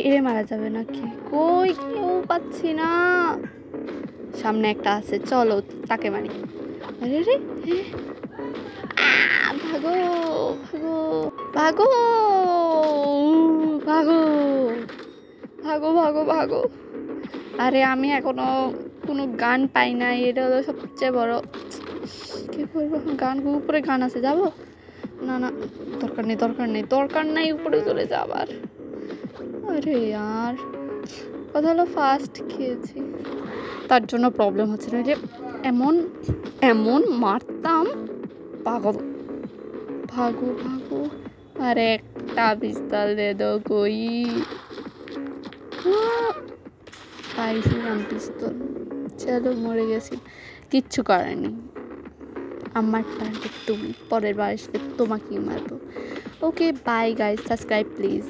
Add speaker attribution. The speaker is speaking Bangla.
Speaker 1: এরে মারা যাবে নাকি? কই কেউ পাচ্ছি না। সামনে একটা আছে, চলো তাকে মারি। আরে রে, ভাগো ভাগো ভাগো ভাগো ভাগো ভাগো ভাগো। আরে আমি এখনো কোনো গান পাই নাই, এটা হলো সবচেয়ে বড়। কি করবো? গান উপরে গান আছে, যাবো? না না, দরকার নেই দরকার নেই দরকার নেই, উপরে চলে যাবার। আরে আর কথা হলো ফার্স্ট খেয়েছি, তার জন্য প্রবলেম হচ্ছে না যে এমন এমন মারতাম। পাগল, ভাগো ভাগো। আর একটা পিস্তল দে দো কই। পাইছিলাম পিস্তল, চলো মরে গেছি, কিচ্ছু করেনি। আমার টার্গেট তুমি, পরের বার আসলে তোমাকেই মারবো। Okay bye guys, subscribe please.